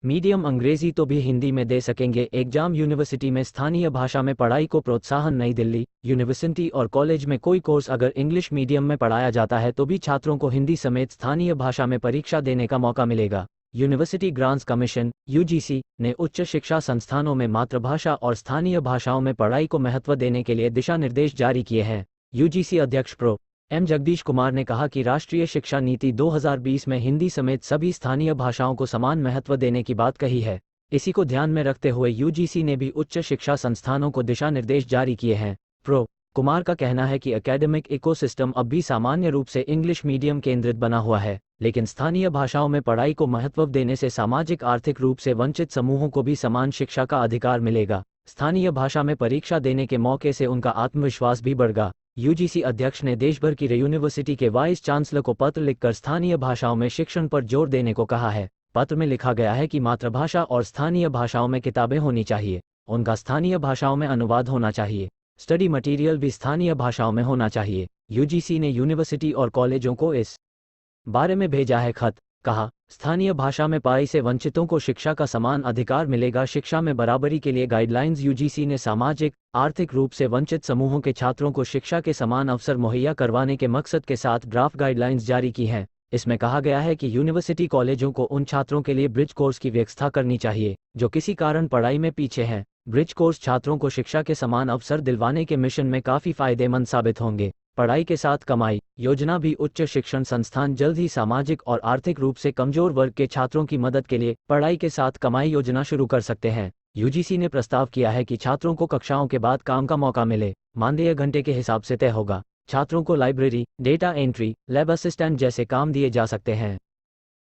Medium अंग्रेजी तो भी हिंदी में दे सकेंगे एग्जाम। यूनिवर्सिटी में स्थानीय भाषा में पढ़ाई को प्रोत्साहन। नई दिल्ली यूनिवर्सिटी और कॉलेज में कोई कोर्स अगर इंग्लिश मीडियम में पढ़ाया जाता है तो भी छात्रों को हिंदी समेत स्थानीय भाषा में परीक्षा देने का मौका मिलेगा। यूनिवर्सिटी ग्रांट्स कमीशन यूजीसी ने उच्च शिक्षा संस्थानों में मातृभाषा और स्थानीय भाषाओं में पढ़ाई को महत्व देने के लिए दिशा निर्देश जारी किए हैं। यूजीसी अध्यक्ष प्रो एम जगदीश कुमार ने कहा कि राष्ट्रीय शिक्षा नीति 2020 में हिंदी समेत सभी स्थानीय भाषाओं को समान महत्व देने की बात कही है। इसी को ध्यान में रखते हुए यूजीसी ने भी उच्च शिक्षा संस्थानों को दिशा निर्देश जारी किए हैं। प्रो कुमार का कहना है कि एकेडमिक इकोसिस्टम अब भी सामान्य रूप से इंग्लिश मीडियम केंद्रित बना हुआ है, लेकिन स्थानीय भाषाओं में पढ़ाई को महत्व देने से सामाजिक आर्थिक रूप से वंचित समूहों को भी समान शिक्षा का अधिकार मिलेगा। स्थानीय भाषा में परीक्षा देने के मौके से उनका आत्मविश्वास भी बढ़ेगा। यूजीसी अध्यक्ष ने देशभर की यूनिवर्सिटी के वाइस चांसलर को पत्र लिखकर स्थानीय भाषाओं में शिक्षण पर जोर देने को कहा है। पत्र में लिखा गया है कि मातृभाषा और स्थानीय भाषाओं में किताबें होनी चाहिए, उनका स्थानीय भाषाओं में अनुवाद होना चाहिए, स्टडी मटेरियल भी स्थानीय भाषाओं में होना चाहिए। यूजीसी ने यूनिवर्सिटी और कॉलेजों को इस बारे में भेजा है खत। कहा, स्थानीय भाषा में पढ़ाई से वंचितों को शिक्षा का समान अधिकार मिलेगा। शिक्षा में बराबरी के लिए गाइडलाइंस। यूजीसी ने सामाजिक आर्थिक रूप से वंचित समूहों के छात्रों को शिक्षा के समान अवसर मुहैया करवाने के मकसद के साथ ड्राफ्ट गाइडलाइंस जारी की हैं। इसमें कहा गया है कि यूनिवर्सिटी कॉलेजों को उन छात्रों के लिए ब्रिज कोर्स की व्यवस्था करनी चाहिए जो किसी कारण पढ़ाई में पीछे हैं। ब्रिज कोर्स छात्रों को शिक्षा के समान अवसर दिलवाने के मिशन में काफ़ी फायदेमंद साबित होंगे। पढ़ाई के साथ कमाई योजना भी। उच्च शिक्षण संस्थान जल्द ही सामाजिक और आर्थिक रूप से कमजोर वर्ग के छात्रों की मदद के लिए पढ़ाई के साथ कमाई योजना शुरू कर सकते हैं। यूजीसी ने प्रस्ताव किया है कि छात्रों को कक्षाओं के बाद काम का मौका मिले। मानदेय घंटे के हिसाब से तय होगा। छात्रों को library, data entry, lab assistant जैसे काम दिए जा सकते हैं।